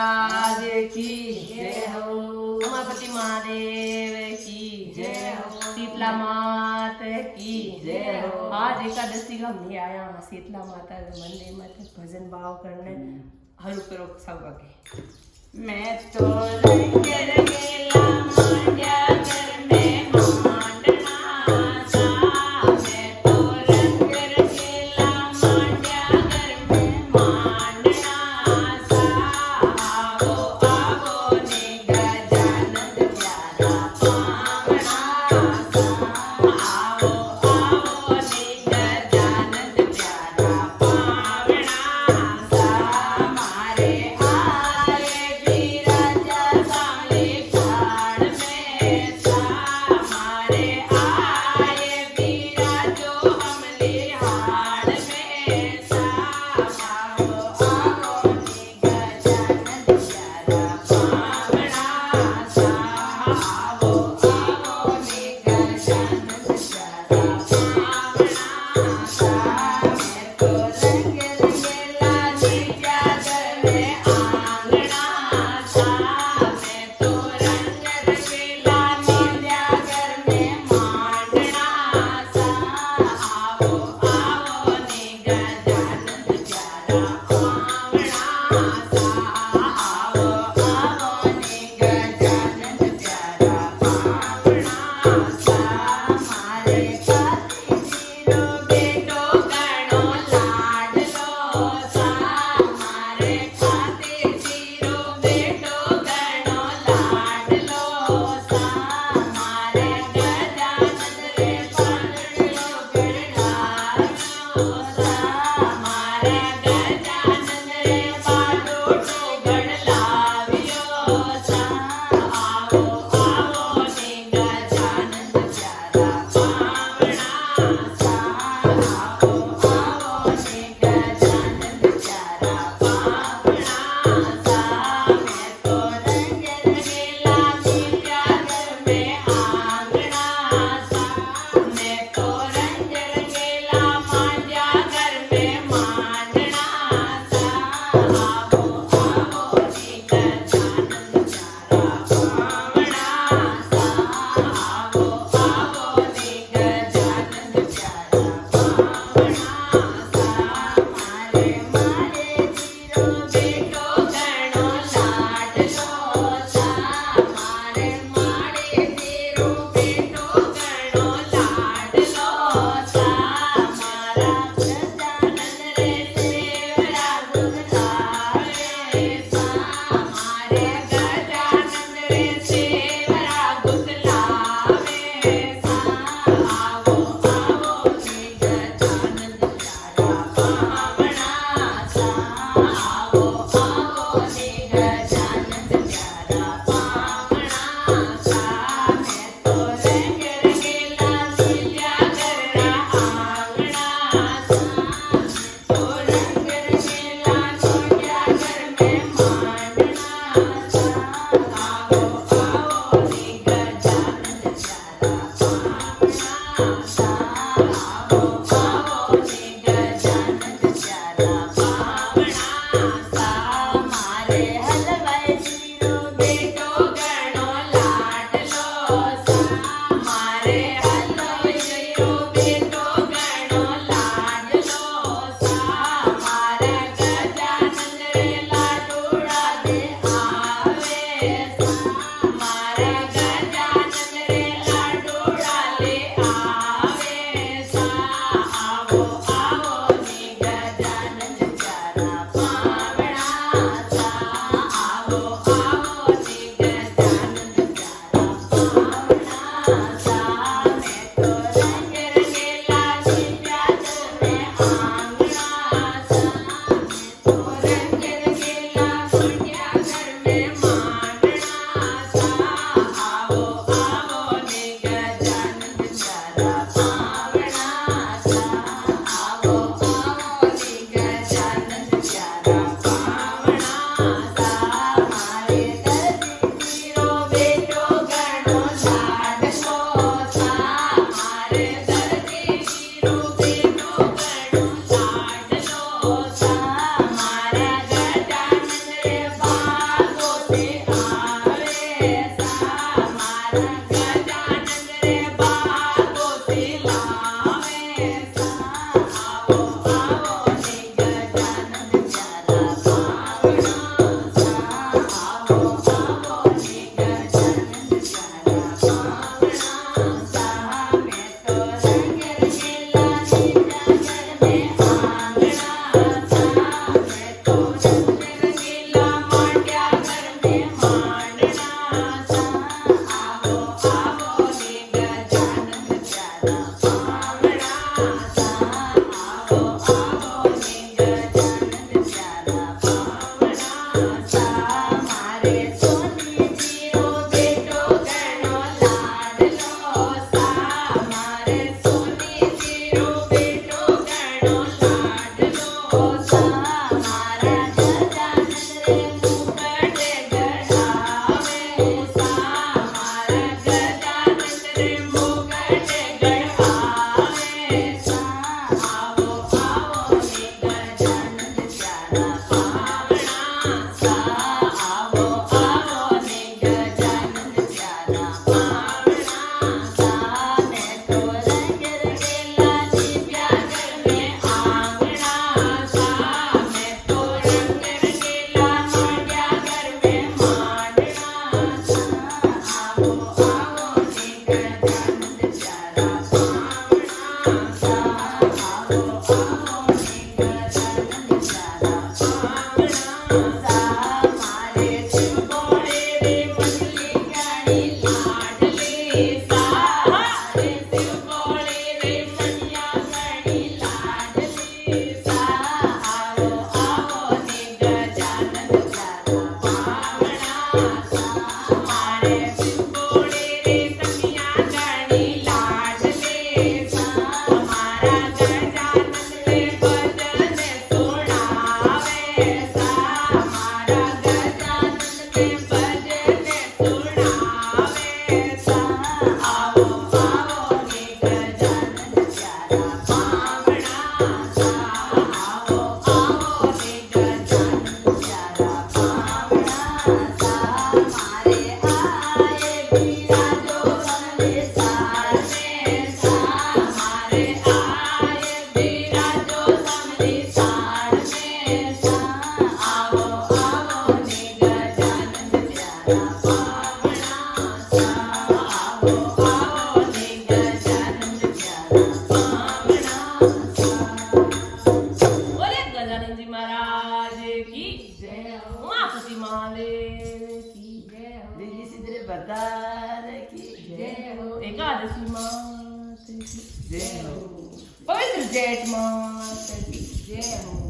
आज की जय हो। उमापति महादेव की जय हो। शीतला मात की जय हो। आज एकादशी का हमने आया हाँ शीतला माता के मंदिर में भजन भाव करने हरु करो सब आगे। मैं तो रंग रंगीला मांड्या घर में मांडना सा। मैं तो रंग रंगीला मांड्या घर में मांडना सा। आओ आओ ने गजानन प्यारा पावना सा। आओ आओ ने गजानन प्यारा पावना सा। मारे आए भी राजा साले को આવો આવો ને ગજાનંદ પ્યારા પાવણા સા મેં તો રંગ રંગેલા દીપ્યા ઘર મેં આંગણા સા મેં તો રંગ રંગેલા માંડ્યા ઘર મેં માંડણા સા આવો આવો ને ગજાનંદ પ્યારા પાવણા સા આવો આવો ને ગજાનંદ પ્યારા પાવણા સા મારે શિવગોળે રે મછલી ઘણી લાડલી સા મારે શિવગોળે રે મૈયા ઘણી લાડલી સા આવો આવો ને ગજાનંદ પ્યારા પાવણા સા મારે શિવગોળે રે કન્યા ઘણી લાડલી સા મારા ગજાનંદ રે ભજન સુણાવે સા મારા ગજાનંદ રે ભજન સુણાવે સા આવો આવો ને ગજાનંદ પ્યારા પાવણા સા આવો આવો ને ગજાનંદ પ્યારા પાવણા સા મારે આયે બિરાજો સમલેસાર ને સા મારે આયે બિરાજો સમલેસાર ને સા આવો આવો ને ગજાનંદ પ્યારા પાવણા સા આવો આવો ને ગજાનંદ પ્યારા પાવણા સા બોલે ગજાનંદજી મહારાજ કી જય હો ઉમાપતિ મહાદેવ કી જય હો. લીલી સિદ્ધરે ભરતાર કી જય હો એકાદશી માત કી જય હો પવિત્ર જેઠ માત કી જય હો